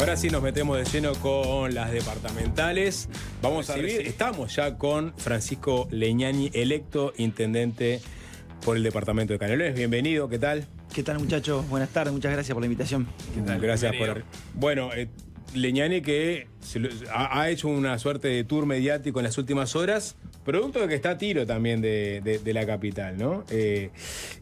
Ahora sí nos metemos de lleno con las departamentales. Vamos a recibir, estamos ya con Francisco Leñani, electo intendente por el departamento de Canelones. Bienvenido, ¿qué tal? ¿Qué tal, muchachos? Buenas tardes, muchas gracias por la invitación. ¿Qué tal? Gracias por... Bueno, Leñani que ha hecho una suerte de tour mediático en las últimas horas, producto de que está a tiro también de la capital, ¿no?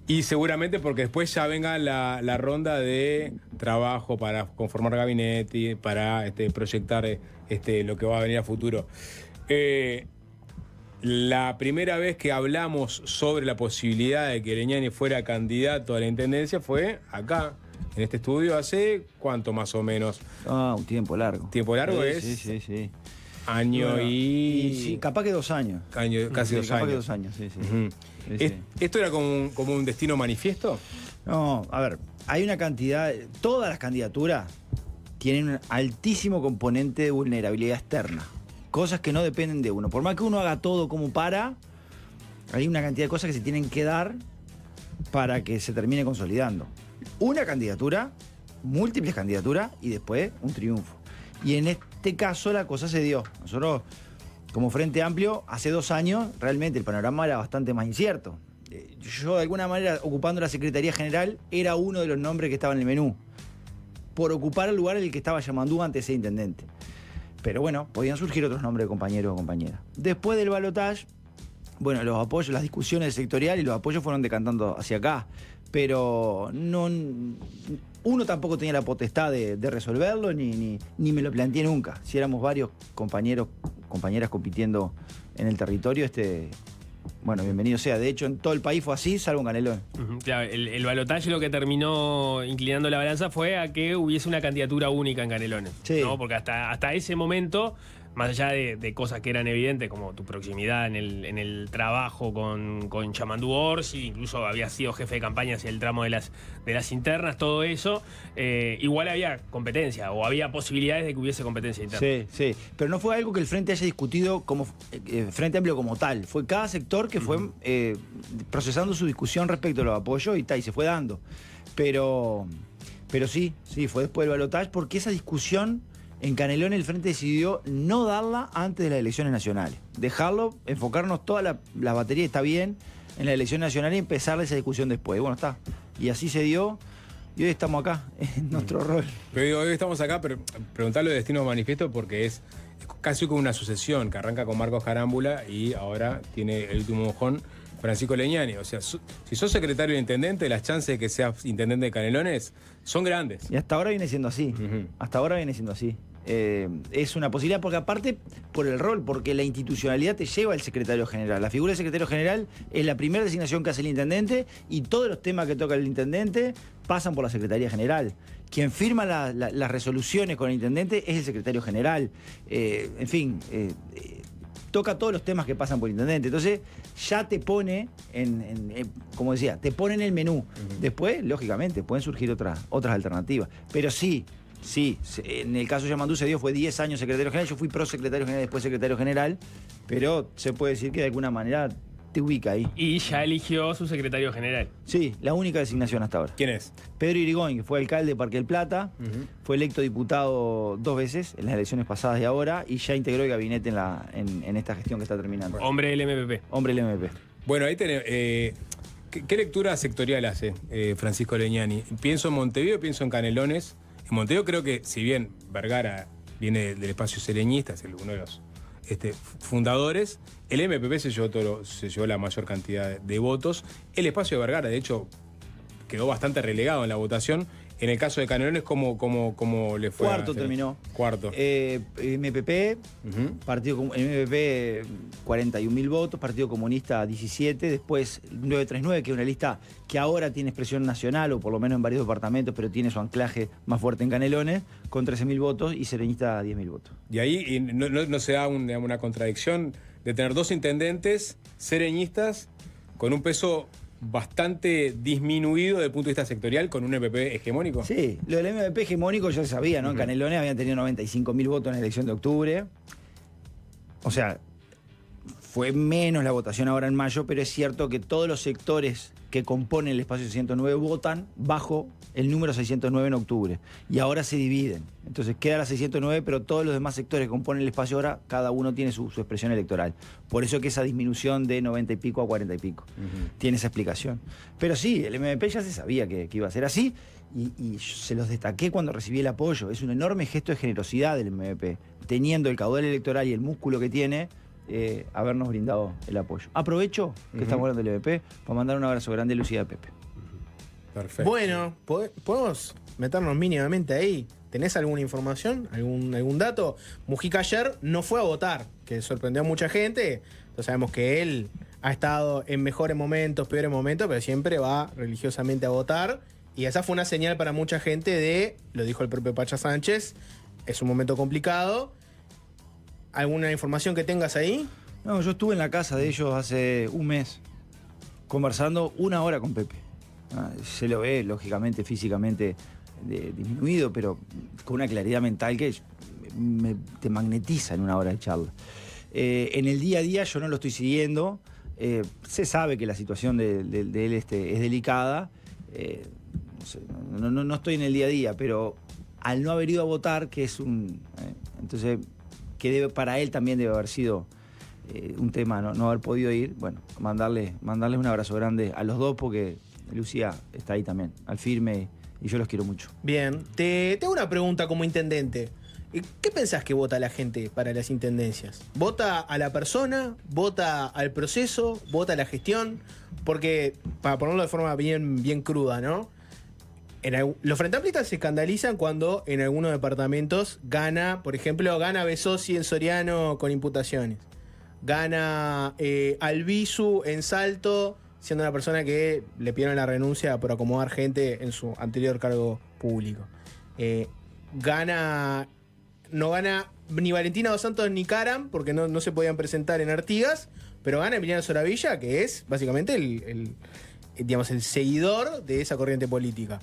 Y seguramente porque después ya venga la ronda de trabajo para conformar gabinete, para proyectar lo que va a venir a futuro. La primera vez que hablamos sobre la posibilidad de que Leñani fuera candidato a la intendencia fue acá, en este estudio, hace ¿cuánto más o menos? Un tiempo largo. ¿Tiempo largo es? Sí. Año bueno, y... Sí, capaz que 2 años. Casi 2 años. Capaz que 2 años, sí. ¿Esto era como un destino manifiesto? No, a ver, hay una cantidad... Todas las candidaturas tienen un altísimo componente de vulnerabilidad externa. Cosas que no dependen de uno. Por más que uno haga todo como para, hay una cantidad de cosas que se tienen que dar para que se termine consolidando. Una candidatura, múltiples candidaturas y después un triunfo. Y en este caso la cosa se dio. Nosotros, como Frente Amplio, hace 2 años realmente el panorama era bastante más incierto. Yo, de alguna manera, ocupando la Secretaría General, era uno de los nombres que estaba en el menú, por ocupar el lugar en el que estaba Yamandú antes de ser intendente. Pero bueno, podían surgir otros nombres de compañeros o compañeras. Después del balotaje, bueno, los apoyos, las discusiones sectoriales y los apoyos fueron decantando hacia acá. Pero no, uno tampoco tenía la potestad de resolverlo, ni me lo planteé nunca. Si éramos varios compañeros, compañeras compitiendo en el territorio, bueno, bienvenido sea. De hecho, en todo el país fue así, salvo en Canelones. Claro, el balotaje lo que terminó inclinando la balanza fue a que hubiese una candidatura única en Canelones. Sí. ¿No? Porque hasta ese momento, más allá de cosas que eran evidentes, como tu proximidad en el trabajo con Yamandú Orsi, incluso había sido jefe de campaña hacia el tramo de las internas, todo eso, igual había competencia, o había posibilidades de que hubiese competencia interna. Sí. Pero no fue algo que el Frente haya discutido como Frente Amplio como tal. Fue cada sector que fue procesando su discusión respecto a los apoyos y se fue dando. Pero sí, fue después del balotaje, porque esa discusión en Canelones el Frente decidió no darla antes de las elecciones nacionales. Dejarlo, enfocarnos toda la batería, está bien, en las elecciones nacionales y empezar esa discusión después. Bueno, está. Y así se dio. Y hoy estamos acá, en nuestro rol. Pero hoy estamos acá, pero preguntarlo de destino manifiesto porque es casi como una sucesión que arranca con Marcos Carámbula y ahora tiene el último mojón Francisco Leñani. O sea, si sos secretario de intendente, las chances de que seas intendente de Canelones son grandes. Y hasta ahora viene siendo así. Hasta ahora viene siendo así. Es una posibilidad, porque aparte por el rol, porque la institucionalidad te lleva al secretario general. La figura del secretario general es la primera designación que hace el intendente y todos los temas que toca el intendente pasan por la Secretaría General. Quien firma las resoluciones con el intendente es el secretario general. En fin, toca todos los temas que pasan por el intendente. Entonces ya te pone como decía, te pone en el menú. Después, lógicamente, pueden surgir otras alternativas. Pero sí, en el caso de Yamandú se dio, fue 10 años secretario general. Yo fui prosecretario general, después secretario general. Pero se puede decir que de alguna manera te ubica ahí. Y ya eligió su secretario general. Sí, la única designación hasta ahora. ¿Quién es? Pedro Irigoyen, que fue alcalde de Parque del Plata, fue electo diputado 2 veces en las elecciones pasadas y ahora, y ya integró el gabinete en esta gestión que está terminando. Hombre del MPP. Hombre del MPP. Bueno, ahí tenemos... ¿Qué lectura sectorial hace Francisco Leñani? Pienso en Montevideo, pienso en Canelones. En Montevideo creo que, si bien Vergara viene del espacio sereñista, es uno de los fundadores, el MPP se llevó la mayor cantidad de votos. El espacio de Vergara, de hecho, quedó bastante relegado en la votación. En el caso de Canelones, ¿cómo le fue? Cuarto terminó. Cuarto. MPP, MPP 41.000 votos, Partido Comunista 17, después 939, que es una lista que ahora tiene expresión nacional, o por lo menos en varios departamentos, pero tiene su anclaje más fuerte en Canelones, con 13.000 votos, y Sereñista 10.000 votos. Y ahí no se da una contradicción de tener 2 intendentes sereñistas con un peso bastante disminuido desde el punto de vista sectorial, con un MPP hegemónico. Sí, lo del MPP hegemónico ya se sabía, ¿no? En Canelones habían tenido 95.000 votos en la elección de octubre. O sea, fue menos la votación ahora en mayo, pero es cierto que todos los sectores que componen el espacio 609 votan bajo el número 609 en octubre. Y ahora se dividen. Entonces queda la 609, pero todos los demás sectores que componen el espacio ahora, cada uno tiene su expresión electoral. Por eso que esa disminución de 90 y pico a 40 y pico tiene esa explicación. Pero sí, el MMP ya se sabía que iba a ser así y se los destaqué cuando recibí el apoyo. Es un enorme gesto de generosidad del MMP, teniendo el caudal electoral y el músculo que tiene, habernos brindado el apoyo. Aprovecho que estamos hablando del MMP para mandar un abrazo grande a Lucía y a Pepe. Perfecto. Bueno, ¿podemos meternos mínimamente ahí? ¿Tenés alguna información? ¿Algún dato? Mujica ayer no fue a votar, que sorprendió a mucha gente. Entonces sabemos que él ha estado en mejores momentos, peores momentos, pero siempre va religiosamente a votar. Y esa fue una señal para mucha gente de, lo dijo el propio Pacha Sánchez, es un momento complicado. ¿Alguna información que tengas ahí? No, yo estuve en la casa de ellos hace un mes, conversando 1 hora con Pepe. Se lo ve, lógicamente, físicamente disminuido, pero con una claridad mental que te magnetiza en 1 hora de charla. En el día a día yo no lo estoy siguiendo. Se sabe que la situación de él es delicada. No estoy en el día a día, pero al no haber ido a votar, que es entonces, que para él también debe haber sido un tema, no haber podido ir. Bueno, mandarles un abrazo grande a los dos, porque Lucía está ahí también, al firme, y yo los quiero mucho. Bien, te hago una pregunta como intendente. ¿Qué pensás que vota la gente para las intendencias? ¿Vota a la persona? ¿Vota al proceso? ¿Vota a la gestión? Porque, para ponerlo de forma bien cruda, ¿no? Los frentamplistas se escandalizan cuando en algunos departamentos gana, por ejemplo, gana Besosi en Soriano con imputaciones. Gana Albizu en Salto, siendo una persona que le pidieron la renuncia por acomodar gente en su anterior cargo público. No gana ni Valentina Dos Santos ni Caram, porque no se podían presentar en Artigas, pero gana Emiliano Soravilla, que es básicamente el seguidor de esa corriente política.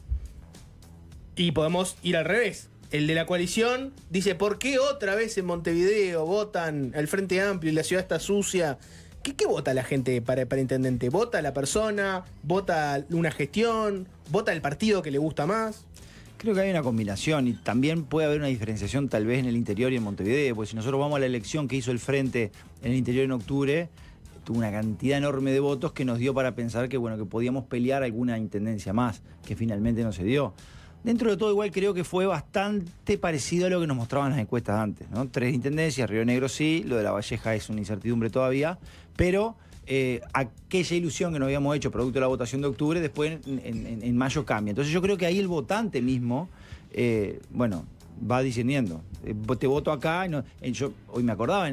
Y podemos ir al revés. El de la coalición dice, ¿por qué otra vez en Montevideo votan el Frente Amplio y la ciudad está sucia? ¿Qué vota la gente para intendente? ¿Vota la persona? ¿Vota una gestión? ¿Vota el partido que le gusta más? Creo que hay una combinación y también puede haber una diferenciación tal vez en el interior y en Montevideo, porque si nosotros vamos a la elección que hizo el Frente en el interior en octubre, tuvo una cantidad enorme de votos que nos dio para pensar que podíamos pelear alguna intendencia más, que finalmente no se dio. Dentro de todo igual creo que fue bastante parecido a lo que nos mostraban las encuestas antes, ¿no? 3 intendencias, Río Negro sí, lo de La Valleja es una incertidumbre todavía, pero aquella ilusión que nos habíamos hecho producto de la votación de octubre, después en mayo cambia. Entonces yo creo que ahí el votante mismo, va discerniendo. Te voto acá, yo hoy me acordaba,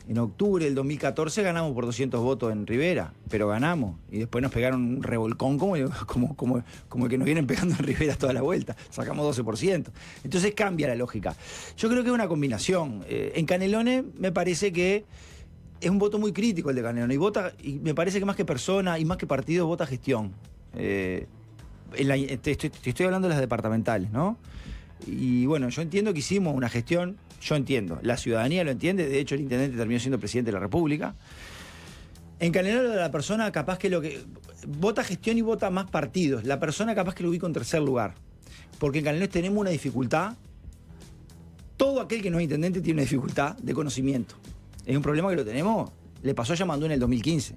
en octubre del 2014 ganamos por 200 votos en Rivera, pero ganamos. Y después nos pegaron un revolcón como el que nos vienen pegando en Rivera toda la vuelta. Sacamos 12%. Entonces cambia la lógica. Yo creo que es una combinación. En Canelones me parece que es un voto muy crítico el de Canelones. Y me parece que más que persona y más que partido, vota gestión. Te estoy hablando de las departamentales, ¿no? Y bueno, yo entiendo que hicimos una gestión. Yo entiendo, la ciudadanía lo entiende, de hecho el intendente terminó siendo presidente de la República. En Canelones la persona capaz que vota gestión y vota más partidos, la persona capaz que lo ubica en tercer lugar, porque en Canelones tenemos una dificultad, todo aquel que no es intendente tiene una dificultad de conocimiento. Es un problema que lo tenemos, le pasó a Yamandú en el 2015,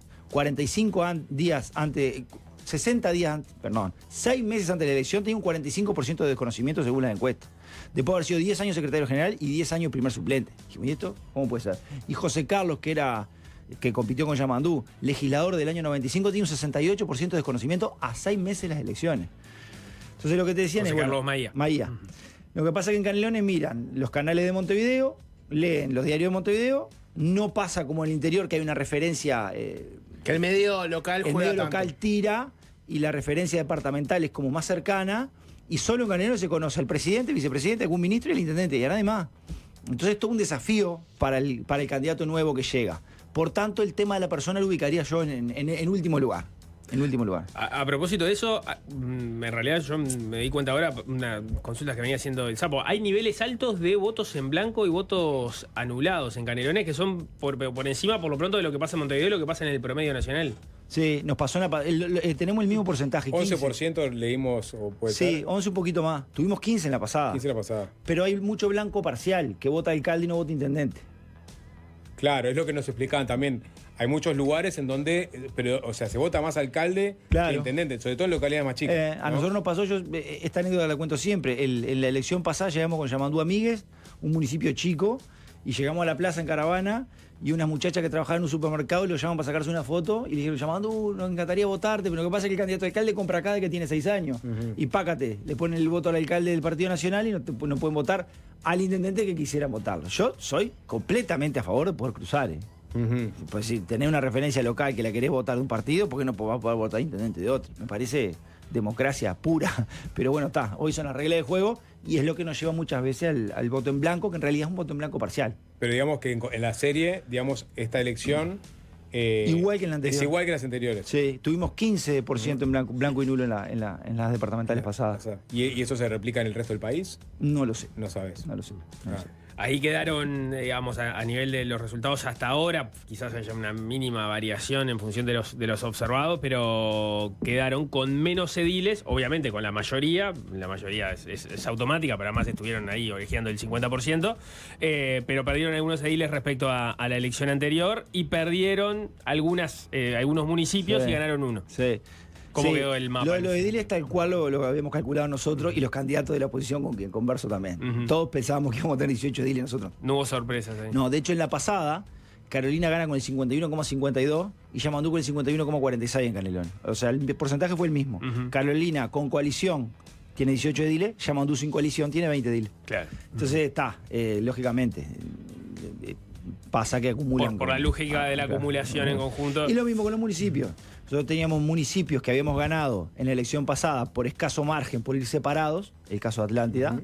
6 meses antes de la elección tenía un 45% de desconocimiento según las encuestas. Después de haber sido 10 años secretario general y 10 años primer suplente. Dijimos, ¿y esto cómo puede ser? Y José Carlos, que compitió con Yamandú, legislador del año 95, tiene un 68% de desconocimiento a 6 meses de las elecciones. Entonces lo que te decían José es, Carlos Maía. Lo que pasa es que en Canelones miran los canales de Montevideo, leen los diarios de Montevideo, no pasa como en el interior que hay una referencia... que el medio local juega El medio tanto. local tira y la referencia departamental es como más cercana, y solo en Canelones se conoce al presidente, el vicepresidente, algún ministro y el intendente, y a nadie más. Entonces es todo un desafío para el candidato nuevo que llega. Por tanto, el tema de la persona lo ubicaría yo en último lugar. en último lugar. A propósito de eso, en realidad yo me di cuenta ahora, una consulta que venía haciendo el Sapo, hay niveles altos de votos en blanco y votos anulados en Canelones que son por encima, por lo pronto, de lo que pasa en Montevideo y lo que pasa en el promedio nacional. Sí, nos pasó tenemos el mismo porcentaje. 11% leímos, o puede Sí, ser. 11 un poquito más. Tuvimos 15 en la pasada. 15 la pasada. Pero hay mucho blanco parcial, que vota alcalde y no vota intendente. Claro, es lo que nos explicaban también. Hay muchos lugares en donde, pero, o sea, se vota más alcalde Claro. que intendente, sobre todo en localidades más chicas. A ¿no? nosotros nos pasó, esta anécdota la cuento siempre. En la elección pasada llegamos con Yamandú Amigues, un municipio chico, y llegamos a la plaza en caravana, y unas muchachas que trabajaban en un supermercado lo llaman para sacarse una foto, y le dijeron, Yamandú, nos encantaría votarte, pero lo que pasa es que el candidato a alcalde compra acá de que tiene 6 años. Y pácate, le ponen el voto al alcalde del Partido Nacional y no pueden votar al intendente que quisieran votarlo. Yo soy completamente a favor de poder cruzar, Ujú. Pues si tenés una referencia local que la querés votar de un partido, ¿por qué no vas a poder votar intendente de otro? Me parece democracia pura. Pero bueno, está, hoy son las reglas de juego y es lo que nos lleva muchas veces al voto en blanco, que en realidad es un voto en blanco parcial. Pero digamos que en la serie, digamos, esta elección... Igual que en la anterior. Es igual que en las anteriores. Sí, tuvimos 15% en blanco y nulo en las departamentales O pasadas. sea, ¿y eso se replica en el resto del país? No lo sé. No sabes. No lo sé. No lo Ah. sé. Ahí quedaron, digamos, a nivel de los resultados hasta ahora, quizás haya una mínima variación en función de los observados, pero quedaron con menos ediles, obviamente con la mayoría es automática, pero además estuvieron ahí orejeando el 50%, pero perdieron algunos ediles respecto a la elección anterior y perdieron algunos municipios Sí. y ganaron uno. Sí. ¿Cómo Sí, quedó el mapa? Lo de los ediles tal cual lo habíamos calculado nosotros y los candidatos de la oposición con quien converso también. Ujú. Todos pensábamos que íbamos a tener 18 ediles nosotros. No hubo sorpresas ahí. No, de hecho en la pasada, Carolina gana con el 51,52 y Yamandú con el 51,46 en Canelones. O sea, el porcentaje fue el mismo. Ujú. Carolina con coalición tiene 18 ediles, Yamandú sin coalición tiene 20 ediles. Claro. Entonces está, lógicamente, pasa que acumulan. Por la lógica de la Claro. acumulación en conjunto. Y lo mismo con los municipios. Nosotros teníamos municipios que habíamos ganado en la elección pasada por escaso margen, por ir separados, el caso de Atlántida,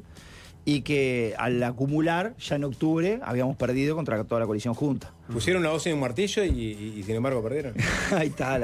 y que al acumular, ya en octubre, habíamos perdido contra toda la coalición junta. Pusieron una hoz en un martillo y sin embargo perdieron. Ahí está,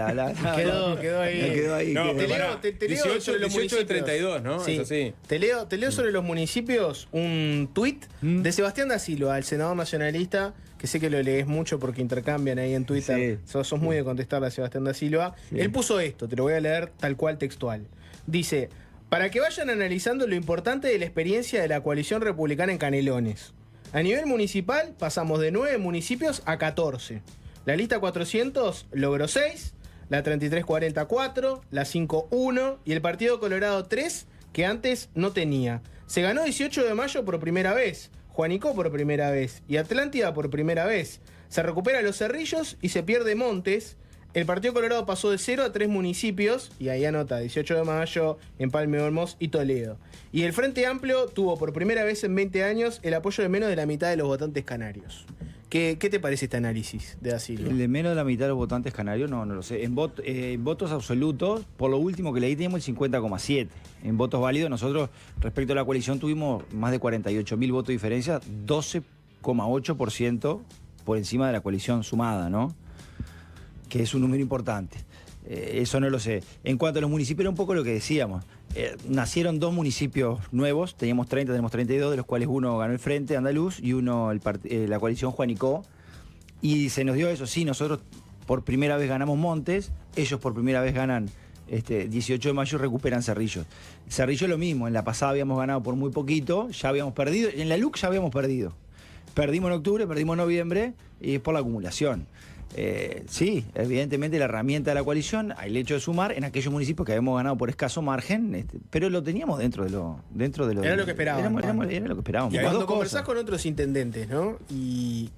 Quedó ahí. Quedó ahí. No, quedó. pero Te leo- pará, te leo 18 sobre los 18 de municipios. 32, ¿no? Sí. Es así. Te leo sobre los municipios un tuit de Sebastián da Silva, el senador nacionalista, que sé que lo lees mucho porque intercambian ahí en Twitter. Sí. Sos muy de contestarle a Sebastián da Silva. Sí. Él puso esto, te lo voy a leer tal cual textual. Dice, para que vayan analizando lo importante de la experiencia de la coalición republicana en Canelones. A nivel municipal pasamos de 9 municipios a 14. La lista 400 logró 6, la 3340 4, la 51 y el Partido Colorado 3, que antes no tenía. Se ganó 18 de mayo por primera vez, Juanico por primera vez y Atlántida por primera vez. Se recupera Los Cerrillos y se pierde Montes. El Partido Colorado pasó de 0 a 3 municipios, y ahí anota 18 de mayo, Empalme, Olmos y Toledo. Y el Frente Amplio tuvo por primera vez en 20 años el apoyo de menos de la mitad de los votantes canarios. ¿Qué te parece este análisis de Asilva? El de menos de la mitad de los votantes canarios, no lo sé. En votos absolutos, por lo último que leí, teníamos el 50,7. En votos válidos, nosotros, respecto a la coalición, tuvimos más de 48.000 votos de diferencia, 12,8% por encima de la coalición sumada, ¿no? Que es un número importante. Eso no lo sé. En cuanto a los municipios, era un poco lo que decíamos. Nacieron 2 municipios nuevos, teníamos 30, tenemos 32, de los cuales uno ganó el Frente Andaluz y uno la coalición Juanico. Y se nos dio eso, sí, nosotros por primera vez ganamos Montes, ellos por primera vez ganan 18 de mayo y recuperan Cerrillos. Cerrillo lo mismo, en la pasada habíamos ganado por muy poquito, ya habíamos perdido, en la LUC ya habíamos perdido. Perdimos en octubre, perdimos en noviembre y es por la acumulación. Sí, evidentemente la herramienta de la coalición, el hecho de sumar en aquellos municipios que habíamos ganado por escaso margen, pero lo teníamos dentro de lo. Era lo que esperábamos. Era lo que esperábamos. Y Las cuando dos conversás cosas. con otros intendentes, ¿no? Y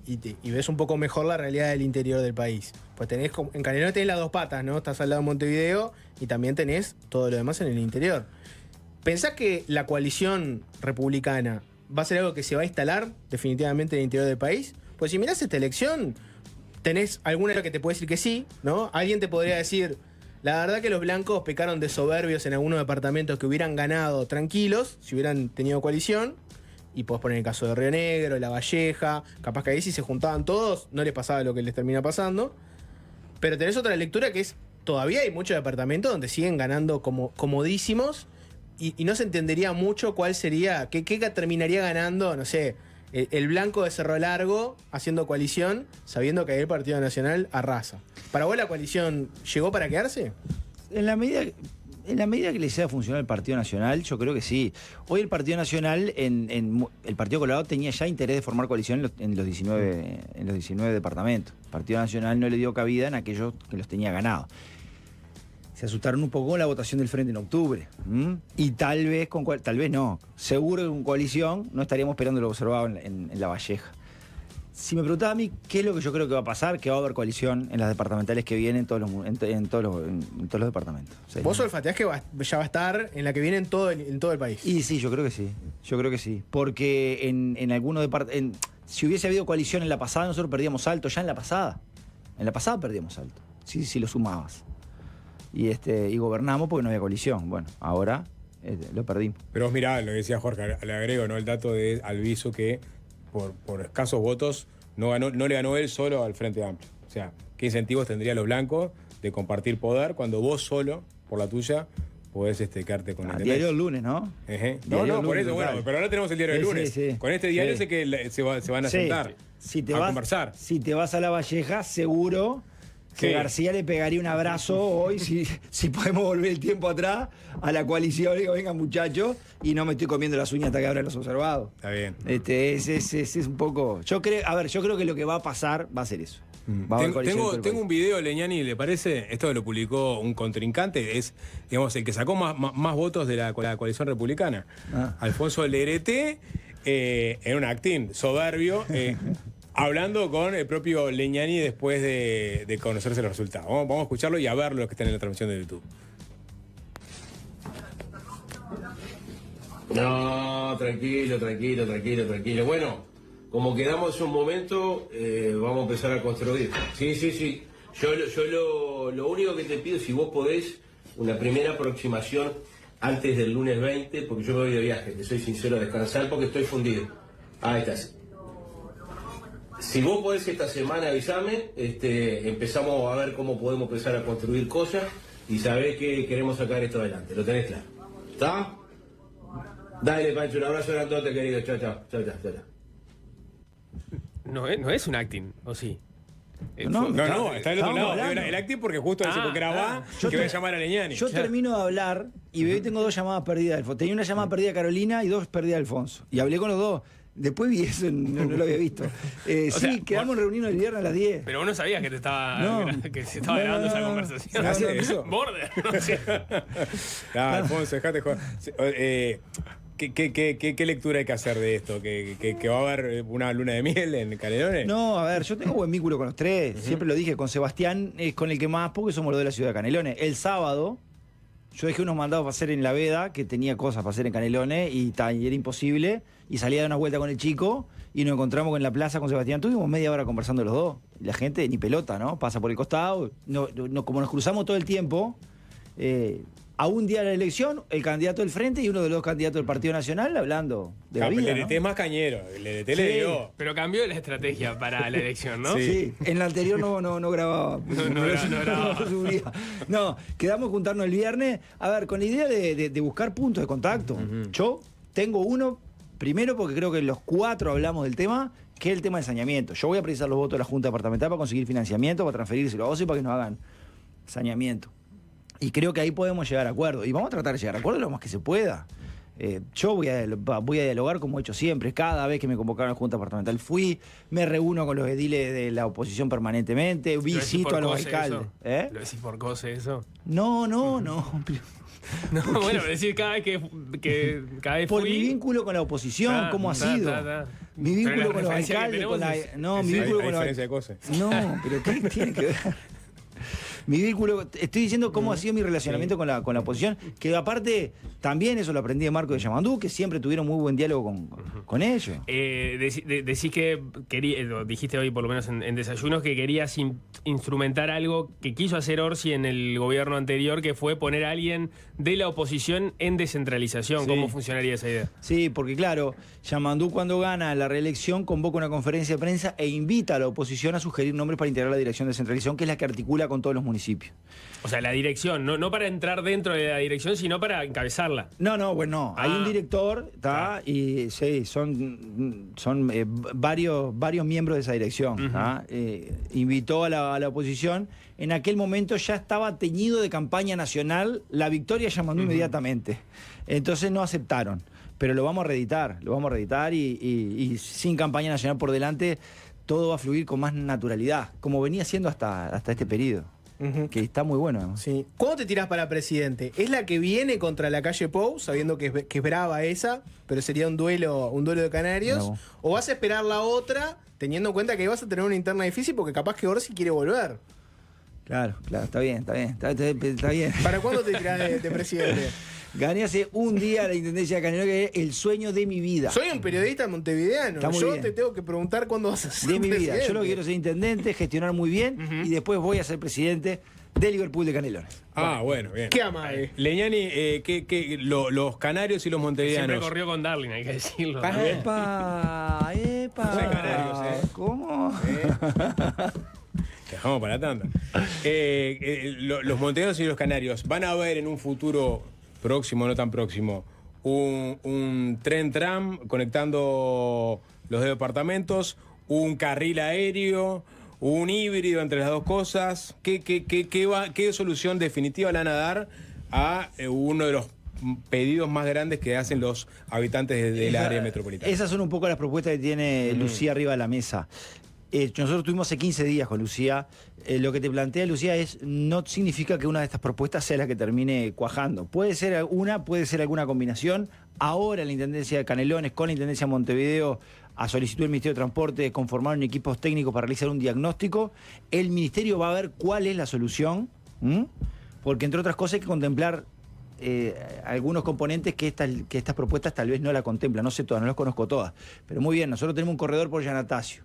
ves un poco mejor la realidad del interior del país. Pues en Canelones tenés las dos patas, ¿no? Estás al lado de Montevideo y también tenés todo lo demás en el interior. ¿Pensás que la coalición republicana va a ser algo que se va a instalar definitivamente en el interior del país? Pues si mirás esta elección, tenés alguna que te puede decir que sí, ¿no? Alguien te podría decir, la verdad que los blancos pecaron de soberbios en algunos departamentos que hubieran ganado tranquilos, si hubieran tenido coalición. Y podés poner el caso de Río Negro, La Valleja, capaz que ahí si se juntaban todos, no les pasaba lo que les termina pasando. Pero tenés otra lectura que es todavía hay muchos departamentos donde siguen ganando comodísimos y no se entendería mucho cuál sería, qué terminaría ganando, no sé, el blanco de Cerro Largo haciendo coalición, sabiendo que ahí el Partido Nacional arrasa. ¿Para vos la coalición llegó para quedarse? En la medida que le sea funcionar el Partido Nacional, yo creo que sí. Hoy el Partido Nacional, el Partido Colorado tenía ya interés de formar coalición en los 19 departamentos. El Partido Nacional no le dio cabida en aquellos que los tenía ganados. Se asustaron un poco con la votación del Frente en octubre. Y tal vez no, seguro que con coalición no estaríamos esperando lo observado en La Valleja. Si me preguntaba a mí qué es lo que yo creo que va a pasar, que va a haber coalición en las departamentales que vienen en todos los departamentos. Sí. ¿Vos olfateás que ya va a estar en la que viene en todo el país? Y sí, yo creo que sí. Porque en algunos departamentos, si hubiese habido coalición en la pasada, nosotros perdíamos Salto ya en la pasada. En la pasada perdíamos Salto, si lo sumabas. Y gobernamos porque no había coalición. Bueno, ahora lo perdimos. Pero vos mirá lo que decía Jorge, le agrego, ¿no? El dato de Alviso que por escasos votos no le ganó él solo al Frente Amplio. O sea, ¿qué incentivos tendría los blancos de compartir poder cuando vos solo, por la tuya, podés quedarte con el diario del lunes, ¿no? No, por eso, bueno, pero ahora tenemos el diario del lunes. Sí. Con este diario sé que se van a sentar a conversar. Si te vas a La Valleja, seguro que García le pegaría un abrazo hoy, si podemos volver el tiempo atrás, a la coalición. Digo, venga muchachos, y no me estoy comiendo las uñas hasta que abran los observados. Está bien. Es un poco... Yo creo que lo que va a pasar va a ser eso. Tengo un video, Leñani, ¿le parece? Esto lo publicó un contrincante, es, digamos, el que sacó más votos de la coalición republicana. Alfonso Lerete, en un actín soberbio, hablando con el propio Leñani después de conocerse los resultados. Vamos a escucharlo y a ver los que están en la transmisión de YouTube. No, tranquilo. Bueno, como quedamos un momento, vamos a empezar a construir. Sí. Yo lo único que te pido, si vos podés, una primera aproximación antes del lunes 20, porque yo me voy de viaje, te soy sincero, a descansar porque estoy fundido. Ahí estás. Si vos podés esta semana avisarme, empezamos a ver cómo podemos empezar a construir cosas y sabés que queremos sacar esto adelante. ¿Lo tenés claro? ¿Está? Dale, Pancho, un abrazo grandote, querido. Chao. No es un acting, ¿o sí? No, está del otro lado. El acting porque justo porque grabá que voy a llamar a Leñani. Yo termino de hablar y hoy tengo 2 llamadas perdidas. Tenía una llamada perdida de Carolina y 2 perdidas de Alfonso. Y hablé con los 2. Después vi eso, no lo había visto. Quedamos reunidos el viernes a las 10. Pero vos no sabías que se estaba grabando esa conversación. ¿Hace eso? Border, no sé. Alfonso, dejate jugar. ¿Qué lectura hay que hacer de esto? ¿Que va a haber una luna de miel en Canelones? No, a ver, yo tengo buen vínculo con los 3. Siempre lo dije, con Sebastián es con el que más, porque somos los de la ciudad de Canelones. El sábado, yo dejé unos mandados para hacer en La Veda, que tenía cosas para hacer en Canelones, y era imposible. Y salí a dar una vuelta con el chico, y nos encontramos en la plaza con Sebastián. Tuvimos media hora conversando los 2. Y la gente, ni pelota, ¿no? Pasa por el costado. Como nos cruzamos todo el tiempo, a un día de la elección, el candidato del Frente y uno de los candidatos del Partido Nacional hablando de la vida, LDT ¿no? es más cañero. LDT le dio. Pero cambió la estrategia para la elección, ¿no? Sí. En la anterior no grababa. No subía. No, quedamos juntarnos el viernes. A ver, con la idea de buscar puntos de contacto. Yo tengo uno, primero porque creo que los 4 hablamos del tema, que es el tema de saneamiento. Yo voy a precisar los votos de la Junta Departamental para conseguir financiamiento, para transferírselo a vos y para que nos hagan saneamiento. Y creo que ahí podemos llegar a acuerdo. Y vamos a tratar de llegar a acuerdo lo más que se pueda. Yo voy a dialogar como he hecho siempre. Cada vez que me convocaron a la Junta Departamental me reúno con los ediles de la oposición permanentemente, visito a los alcaldes. ¿Lo decís por cose eso? No. No, bueno, decir cada vez por fui... mi vínculo con la oposición, ¿cómo ha sido? Mi vínculo con los alcaldes, mi vínculo con los... No, pero ¿qué tiene que ver? Mi vínculo, estoy diciendo cómo ha sido mi relacionamiento con la oposición, que aparte también eso lo aprendí de Marco de Yamandú, que siempre tuvieron muy buen diálogo con ellos. Decís que dijiste hoy por lo menos en desayunos que querías instrumentar algo que quiso hacer Orsi en el gobierno anterior, que fue poner a alguien de la oposición en descentralización. Sí. ¿Cómo funcionaría esa idea? Sí, porque claro, Yamandú cuando gana la reelección convoca una conferencia de prensa e invita a la oposición a sugerir nombres para integrar la dirección de descentralización, que es la que articula con todos los municipios. municipios. O sea, la dirección, no para entrar dentro de la dirección, sino para encabezarla. No, bueno, hay un director, ¿tá? Y sí, son varios miembros de esa dirección. ¿tá? Invitó a la oposición. En aquel momento ya estaba teñido de campaña nacional la victoria Yamandú inmediatamente. Entonces no aceptaron. Pero lo vamos a reeditar y sin campaña nacional por delante, todo va a fluir con más naturalidad, como venía siendo hasta este periodo. Que está muy bueno. ¿No? Sí. ¿Cuándo te tirás para presidente? ¿Es la que viene contra la calle Pou, sabiendo que es brava esa, pero sería un duelo de canarios? Bravo. ¿O vas a esperar la otra, teniendo en cuenta que vas a tener una interna difícil porque capaz que Orsi quiere volver? Claro, está bien. ¿Para cuándo te tirás de presidente? Gané hace un día la Intendencia de Canelones, que es el sueño de mi vida. Soy un periodista montevideano. Está muy Yo bien. te tengo que preguntar cuándo vas a ser De mi vida. presidente. Yo lo que quiero es ser intendente, gestionar muy bien y después voy a ser presidente de Liverpool de Canelones. Bueno, bien. ¿Qué amague? Leñani, los canarios y los Siempre montevideanos. corrió con Darling, hay que decirlo. ¡Epa! Soy canario, ¿Cómo? Dejamos para tanto. Los montevideanos y los canarios van a ver en un futuro próximo, no tan próximo, un tren-tram conectando los dos departamentos, un carril aéreo, un híbrido entre las dos cosas. ¿Qué solución definitiva le van a dar a uno de los pedidos más grandes que hacen los habitantes del área metropolitana? Esas son un poco las propuestas que tiene Lucía arriba de la mesa. Nosotros tuvimos hace 15 días con Lucía. Lo que te plantea Lucía no significa que una de estas propuestas sea la que termine cuajando. Puede ser alguna combinación. Ahora la Intendencia de Canelones con la Intendencia de Montevideo, a solicitud del Ministerio de Transporte, conformaron equipos técnicos para realizar un diagnóstico. El Ministerio va a ver cuál es la solución, porque entre otras cosas hay que contemplar algunos componentes que estas propuestas tal vez no la contemplan, no sé todas, no las conozco todas, pero muy bien, nosotros tenemos un corredor por Yanatacio,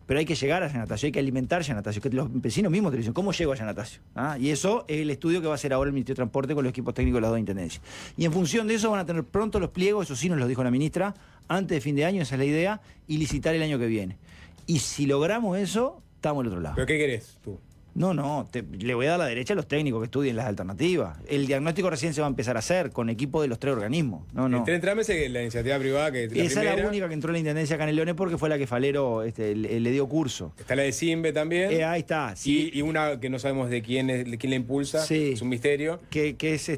pero hay que llegar a Yanatacio, hay que alimentar Yanatacio, que los vecinos mismos te dicen, ¿cómo llego a Yanatacio? Y eso es el estudio que va a hacer ahora el Ministerio de Transporte con los equipos técnicos de las dos intendencias. Y en función de eso van a tener pronto los pliegos, eso sí nos lo dijo la ministra, antes de fin de año, esa es la idea, y licitar el año que viene. Y si logramos eso, estamos al otro lado. ¿Pero qué querés tú? No, le voy a dar la derecha a los técnicos que estudien las alternativas. El diagnóstico recién se va a empezar a hacer con equipo de los 3 organismos. El tren-tram es la iniciativa privada que esa es la única que entró en la Intendencia de Canelones porque fue la que Falero le dio curso. Está la de Simbe también. Ahí está. Sí. Y una que no sabemos de quién la impulsa. Sí. Es un misterio. Que es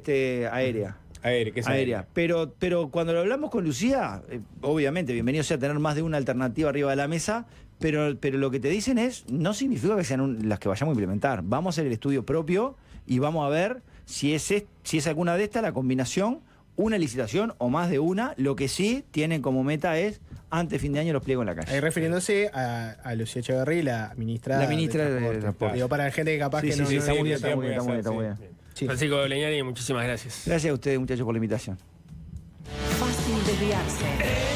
aérea. Aérea, ¿qué es aérea? Pero cuando lo hablamos con Lucía, obviamente, bienvenido sea tener más de una alternativa arriba de la mesa, pero lo que te dicen no significa que sean las que vayamos a implementar. Vamos a hacer el estudio propio y vamos a ver si es alguna de estas la combinación, una licitación o más de una. Lo que sí tienen como meta es, antes de fin de año, los pliegos en la calle. Ahí refiriéndose a Lucía Echeverría, la ministra de Transporte. Digo, para la gente que capaz Sí, que sí, no... sí, está muy bien, sí, está muy bien, sí, está muy bien. Sí. Francisco Leñani, muchísimas gracias. Gracias a ustedes, muchachos, por la invitación. Fácil desviarse.